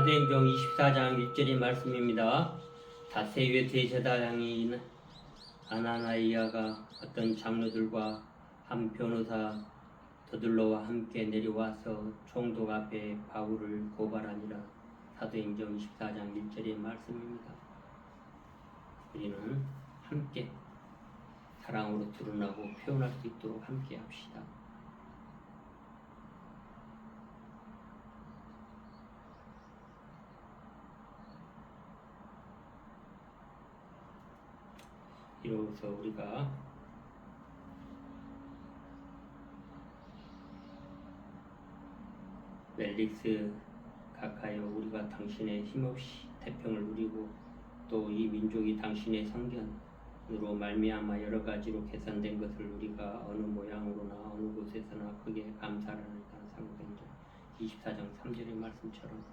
사도행전 24장 1절의 말씀입니다. 다세유의 대제사장인 아나나이아가 어떤 장로들과 한 변호사 더들로와 함께 내려와서 총독 앞에 바울을 고발하니라. 사도행전 24장 1절의 말씀입니다. 우리는 함께 사랑으로 드러나고 표현할 수 있도록 함께 합시다. 이로써 우리가 멜릭스 각하여 우리가 당신의 힘없이 태평을 누리고 또 이 민족이 당신의 성견으로 말미암아 여러 가지로 개선된 것을 우리가 어느 모양으로나 어느 곳에서나 크게 감사하는 사도행전 24장 3절의 말씀처럼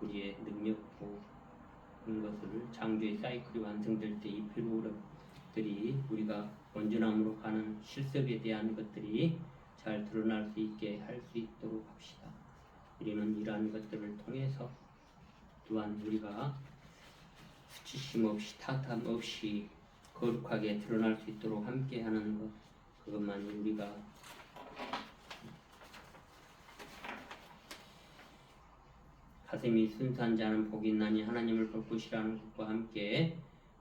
우리의 능력도 그런 것을 창조의 사이클이 완성될 때 이 필요들이 우리가 온전함으로 가는 실습에 대한 것들이 잘 드러날 수 있게 할 수 있도록 합시다. 우리는 이러한 것들을 통해서 또한 우리가 수치심 없이 타탐 없이 거룩하게 드러날 수 있도록 함께하는 것, 그것만이 우리가 가슴이 순수한 자는 복이 있나니 하나님을 볼 것이라는 것과 함께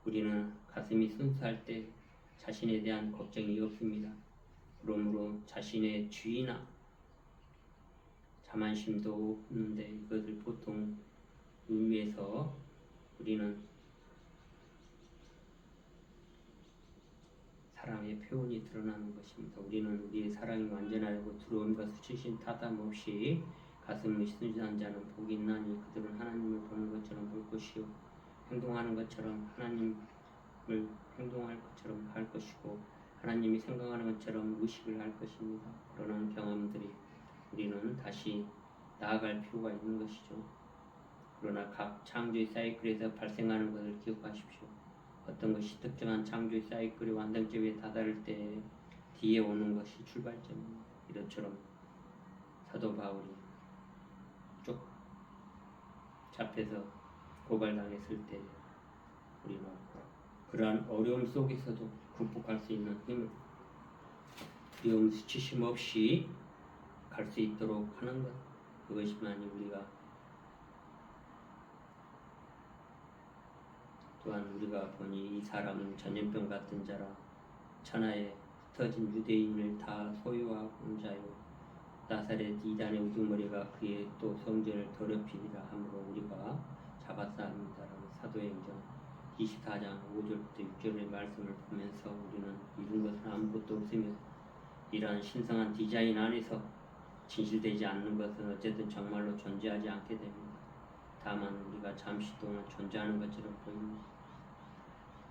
우리는 가슴이 순수할 때 자신에 대한 걱정이 없습니다. 그러므로 자신의 주의나 자만심도 없는데 이것을 보통 의미해서 우리는 사랑의 표현이 드러나는 것입니다. 우리는 우리의 사랑이 완전하고 두려움과 수치심 타담 없이 가슴이 순수한 자는 복이 있나니 그들은 하나님을 보는 것처럼 볼 것이요 행동하는 것처럼 하나님을 행동할 것처럼 할 것이고 하나님이 생각하는 것처럼 의식을 할 것입니다. 그러는 경험들이 우리는 다시 나아갈 필요가 있는 것이죠. 그러나 각 창조의 사이클에서 발생하는 것을 기억하십시오. 어떤 것이 특정한 창조의 사이클의 완성점에 다다를 때 뒤에 오는 것이 출발점입니다. 이것처럼 사도 바울이 쭉 잡혀서 고발당했을 때 우리는 그러한 어려움 속에서도 극복할 수 있는 힘을 두려움 수치심 없이 갈 수 있도록 하는 것, 그것이만이 우리가 또한 우리가 보니 이 사람은 전염병 같은 자라 천하에 흩어진 유대인을 다 소유하고 자요 나사렛 이단의 우두머리가 그의 또 성전을 더럽히리라 하므로 우리가 잡았사옵니다라는 사도행전 24장 5절부터 6절의 말씀을 보면서 우리는 이룬 것은 아무것도 없으며 이러한 신성한 디자인 안에서 진실되지 않는 것은 어쨌든 정말로 존재하지 않게 됩니다. 다만 우리가 잠시 동안 존재하는 것처럼 보입니다.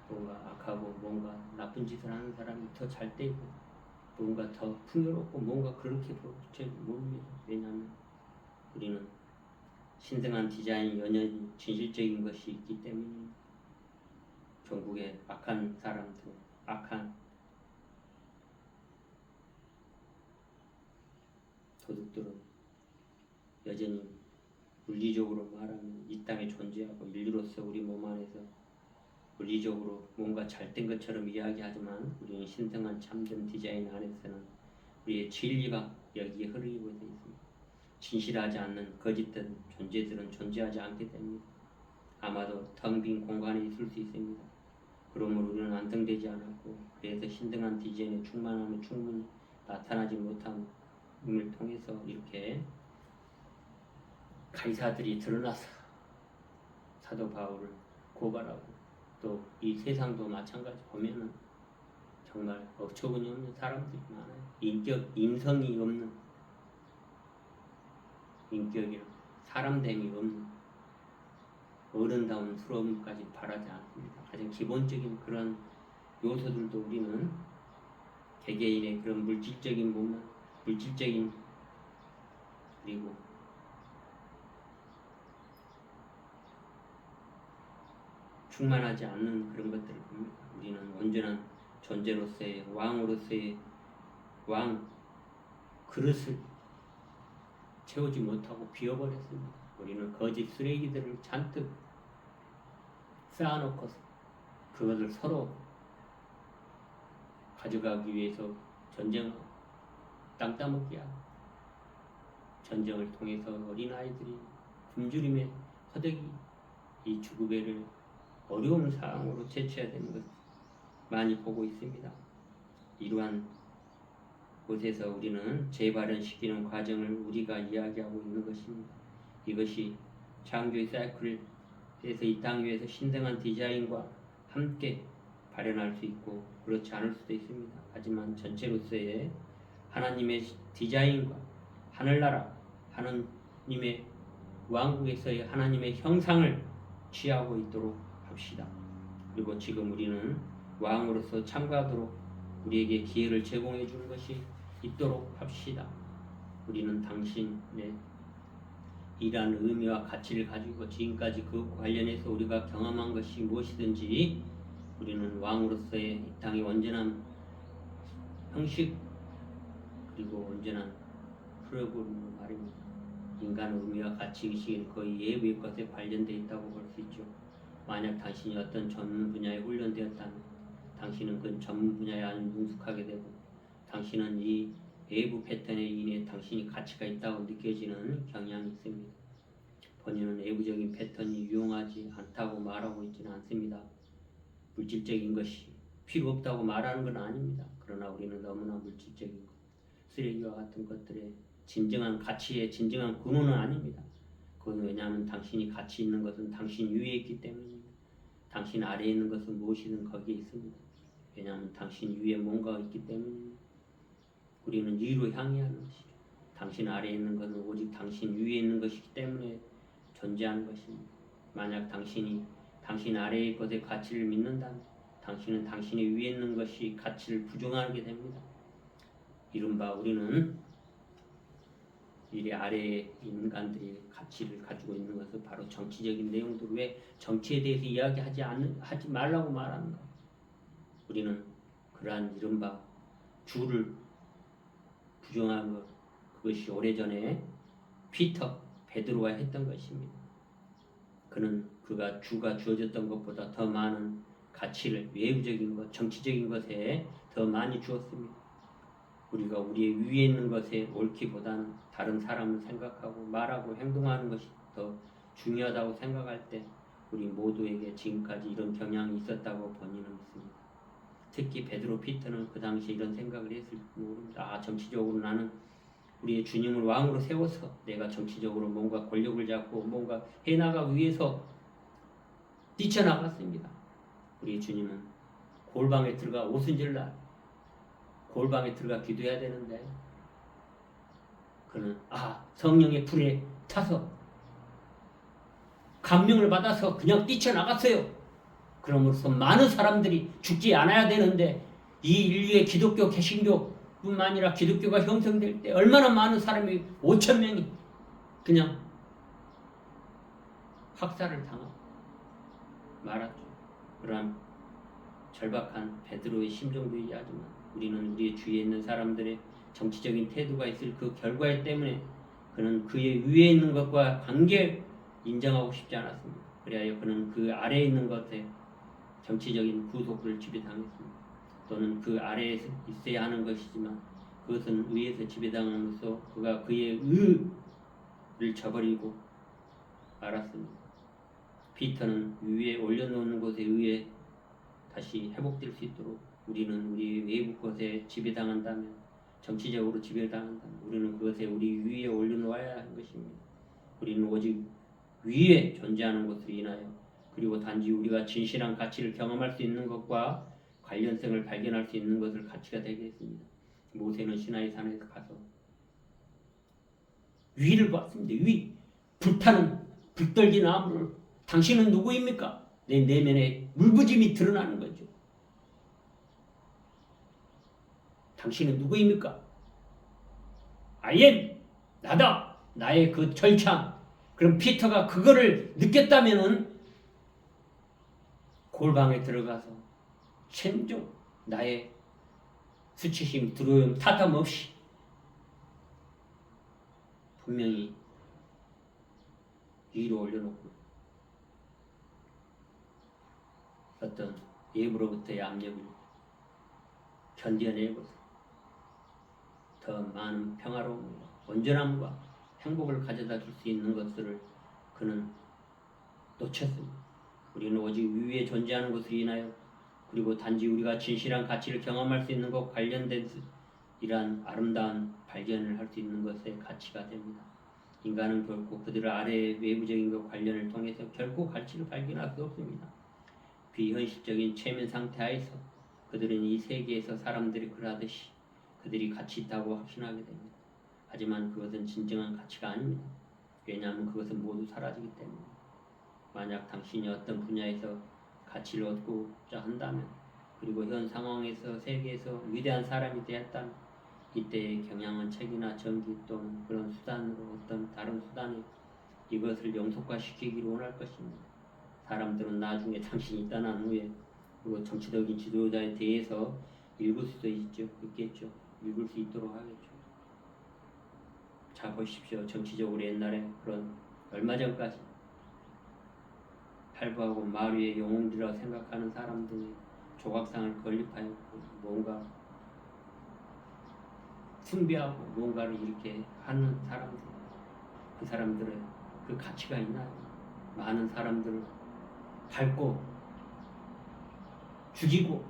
뭔가 악하고 뭔가 나쁜 짓을 하는 사람이 더 잘 되고 뭔가 더 풍요롭고 뭔가 그렇게 보입니다. 왜냐하면 우리는 신성한 디자인이 연연히 진실적인 것이 있기 때문입니다. 전국의 악한 사람들, 악한 도둑들은 여전히 물리적으로 말하면 이 땅에 존재하고 인류로서 우리 몸 안에서 물리적으로 뭔가 잘된 것처럼 이야기하지만 우리는 신성한 참된 디자인 안에서는 우리의 진리가 여기에 흐르고 되어 있습니다. 진실하지 않는 거짓된 존재들은 존재하지 않게 됩니다. 아마도 텅 빈 공간에 있을 수 있습니다. 그러므로 우리는 완성되지 않았고 그래서 신성한 디자인의 충만함이 충분히 나타나지 못함을 통해서 이렇게 가이사들이 드러나서 사도 바울을 고발하고 또 이 세상도 마찬가지 보면은 정말 어처구니 없는 사람들이 많아요. 인성이 없는 인격이나 사람됨이 없는 어른다운 스러움까지 바라지 않습니다. 가장 기본적인 그런 요소들도 우리는 개개인의 그런 물질적인 몸은 물질적인 그리고 충만하지 않는 그런 것들을 봅니다. 우리는 온전한 존재로서의 왕으로서의 왕 그릇을 채우지 못하고 비워버렸습니다. 우리는 거짓 쓰레기들을 잔뜩 쌓아놓고서 그것을 서로 가져가기 위해서 전쟁하고 땅 따먹기 하고 전쟁을 통해서 어린아이들이 굶주림에 허덕이 이 주구배를 어려운 상황으로 제쳐야 되는 것을 많이 보고 있습니다. 이러한 곳에서 우리는 재발현시키는 과정을 우리가 이야기하고 있는 것입니다. 이것이 창조의 사이클에서 이 땅 위에서 신성한 디자인과 함께 발현할 수 있고 그렇지 않을 수도 있습니다. 하지만 전체로서의 하나님의 디자인과 하늘나라 하나님의 왕국에서의 하나님의 형상을 취하고 있도록 합시다. 그리고 지금 우리는 왕으로서 참가하도록 우리에게 기회를 제공해 주는 것이 있도록 합시다. 우리는 당신의 이러한 의미와 가치를 가지고 지금까지 그 관련해서 우리가 경험한 것이 무엇이든지 우리는 왕으로서의 이 땅의 온전한 형식 그리고 온전한 프로그램 말입니다. 인간의 의미와 가치의식은 거의 예외의 것에 관련되어 있다고 볼 수 있죠. 만약 당신이 어떤 전문 분야에 훈련되었다면 당신은 그 전문 분야에 아주 능숙하게 되고 당신은 이 외부 패턴에 인해 당신이 가치가 있다고 느껴지는 경향이 있습니다. 본인은 외부적인 패턴이 유용하지 않다고 말하고 있지는 않습니다. 물질적인 것이 필요 없다고 말하는 건 아닙니다. 그러나 우리는 너무나 물질적인 것, 쓰레기와 같은 것들의 진정한 가치의 진정한 근원은 아닙니다. 그건 왜냐하면 당신이 가치 있는 것은 당신 위에 있기 때문입니다. 당신 아래에 있는 것은 무엇이든 거기에 있습니다. 왜냐하면 당신 위에 뭔가가 있기 때문입니다. 우리는 위로 향해 하는 것이죠. 당신 아래에 있는 것은 오직 당신 위에 있는 것이기 때문에 존재하는 것입니다. 만약 당신이 당신 아래의 것의 가치를 믿는다면 당신은 당신의 위에 있는 것이 가치를 부정하게 됩니다. 이른바 우리는 이 아래의 인간들이 가치를 가지고 있는 것은 바로 정치적인 내용들. 왜 정치에 대해서 하지 말라고 말하는 가? 우리는 그러한 이른바 주를 부정한 것, 그것이 오래전에 베드로가 했던 것입니다. 그가 주가 주어졌던 것보다 더 많은 가치를 외부적인 것, 정치적인 것에 더 많이 주었습니다. 우리가 우리의 위에 있는 것에 옳기보다는 다른 사람을 생각하고 말하고 행동하는 것이 더 중요하다고 생각할 때 우리 모두에게 지금까지 이런 경향이 있었다고 본인은 믿습니다. 특히 베드로 피터는 그 당시에 이런 생각을 했을지 모릅니다. 정치적으로 나는 우리의 주님을 왕으로 세워서 내가 정치적으로 뭔가 권력을 잡고 뭔가 해나가기 위해서 뛰쳐나갔습니다. 우리 주님은 골방에 들어가 오순절날 골방에 들어가 기도해야 되는데 그는 성령의 불에 타서 감명을 받아서 그냥 뛰쳐나갔어요. 그럼으로써 많은 사람들이 죽지 않아야 되는데 이 인류의 기독교 개신교뿐만 아니라 기독교가 형성될 때 얼마나 많은 사람이 5,000명이 그냥 학살을 당하고 말았죠. 그러한 절박한 베드로의 심정도 이해하지만 우리는 우리의 주위에 있는 사람들의 정치적인 태도가 있을 그 결과 때문에 그는 그의 위에 있는 것과 관계 인정하고 싶지 않았습니다. 그래야 그는 그 아래에 있는 것에 정치적인 구속을 지배당했습니다. 또는 그 아래에 있어야 하는 것이지만 그것은 위에서 지배당함으로써 그가 그의 의를 저버리고 말았습니다. 피터는 위에 올려놓는 것에 의해 다시 회복될 수 있도록 우리는 우리 외부 것에 지배당한다면 정치적으로 지배당한다면 우리는 그것에 우리 위에 올려놓아야 하는 것입니다. 우리는 오직 위에 존재하는 것으로 인하여 그리고 단지 우리가 진실한 가치를 경험할 수 있는 것과 관련성을 발견할 수 있는 것을 가치가 되게 했습니다. 모세는 시나이 산에서 가서 위를 봤습니다. 위, 불타는 불떨기 나무를 당신은 누구입니까? 내 내면에 물부짐이 드러나는 거죠. 당신은 누구입니까? I am, 나다. 나의 그 절창. 그럼 피터가 그거를 느꼈다면은 골방에 들어가서 생종 나의 수치심, 두려움, 타담 없이 분명히 위로 올려놓고 어떤 외부로부터의 압력을 견뎌내고서 더 많은 평화로움과 온전함과 행복을 가져다 줄 수 있는 것들을 그는 놓쳤습니다. 우리는 오직 위에 존재하는 것을 인하여 그리고 단지 우리가 진실한 가치를 경험할 수 있는 것 관련된 이러한 아름다운 발견을 할 수 있는 것의 가치가 됩니다. 인간은 결코 그들 아래의 외부적인 것 관련을 통해서 결코 가치를 발견할 수 없습니다. 비현실적인 최면 상태 하에서 그들은 이 세계에서 사람들이 그러하듯이 그들이 가치 있다고 확신하게 됩니다. 하지만 그것은 진정한 가치가 아닙니다. 왜냐하면 그것은 모두 사라지기 때문입니다. 만약 당신이 어떤 분야에서 가치를 얻고자 한다면 그리고 현 상황에서 세계에서 위대한 사람이 되었다면 이때의 경향은 책이나 전기 또는 그런 수단으로 어떤 다른 수단에 이것을 영속화시키기를 원할 것입니다. 사람들은 나중에 당신이 떠난 후에 그리고 정치적인 지도자에 대해서 읽을 수도 있겠죠. 읽을 수 있도록 하겠죠. 자 보십시오. 정치적으로 옛날에 그런 얼마 전까지 할부하고 마루의 영웅들이라고 생각하는 사람들이 조각상을 건립하였고 뭔가 숭배하고 뭔가를 이렇게 하는 사람들, 그 사람들의 그 가치가 있나요? 많은 사람들을 밟고 죽이고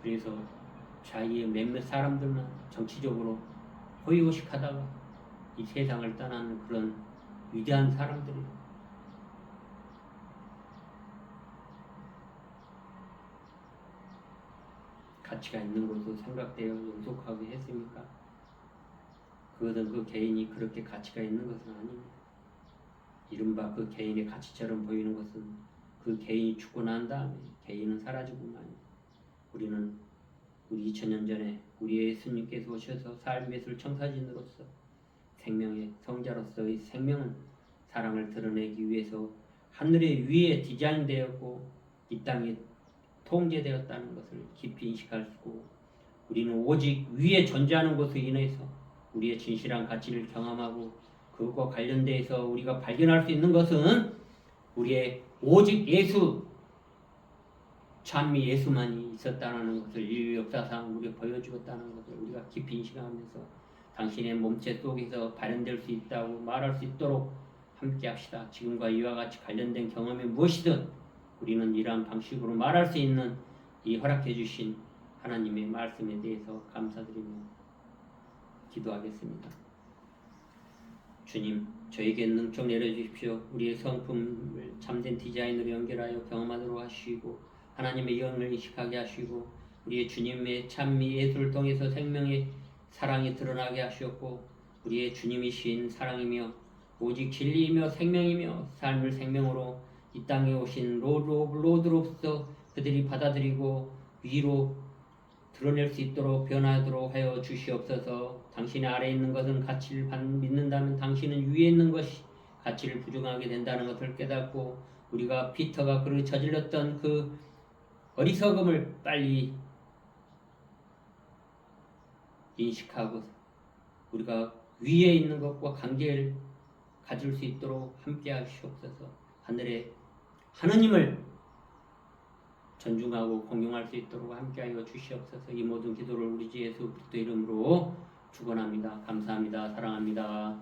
그래서 자기의 몇몇 사람들만 정치적으로 호의호식하다가 이 세상을 떠나는 그런 위대한 사람들이 가치가 있는 것으로 생각되어 용속하게 했습니까? 그것은 그 개인이 그렇게 가치가 있는 것은 아닙니다. 이른바 그 개인의 가치처럼 보이는 것은 그 개인이 죽고 난 다음에 개인은 사라지고만입니다. 우리는 우리 2000년 전에 우리 예수님께서 오셔서 삶의 예술 청사진으로서 생명의 성자로서의 생명은 사랑을 드러내기 위해서 하늘의 위에 디자인되었고 이 땅에 통제되었다는 것을 깊이 인식하시고 우리는 오직 위에 존재하는 것으로 인해서 우리의 진실한 가치를 경험하고 그것과 관련돼서 우리가 발견할 수 있는 것은 우리의 오직 예수 찬미 예수만이 있었다는 것을 인류 역사상 우리가 보여주었다는 것을 우리가 깊이 인식하면서 당신의 몸체 속에서 발현될 수 있다고 말할 수 있도록 함께 합시다. 지금과 이와 같이 관련된 경험이 무엇이든 우리는 이러한 방식으로 말할 수 있는 이 허락해 주신 하나님의 말씀에 대해서 감사드리며 기도하겠습니다. 주님, 저에게 능력 내려주십시오. 우리의 성품을 참된 디자인으로 연결하여 경험하도록 하시고 하나님의 영을 인식하게 하시고 우리의 주님의 찬미 예수를 통해서 생명의 사랑이 드러나게 하시었고 우리의 주님이신 사랑이며 오직 진리이며 생명이며 삶을 생명으로 이 땅에 오신 로드로서 그들이 받아들이고 위로 드러낼 수 있도록 변화하도록 하여 주시옵소서. 당신의 아래에 있는 것은 가치를 믿는다면 당신은 위에 있는 것이 가치를 부정하게 된다는 것을 깨닫고 우리가 피터가 그를 저질렀던 그 어리석음을 빨리 인식하고 우리가 위에 있는 것과 관계를 가질 수 있도록 함께 하시옵소서. 하늘에 하느님을 존중하고 공경할 수 있도록 함께하여 주시옵소서. 이 모든 기도를 우리 주 예수 그리스도 이름으로 축원합니다. 감사합니다. 사랑합니다.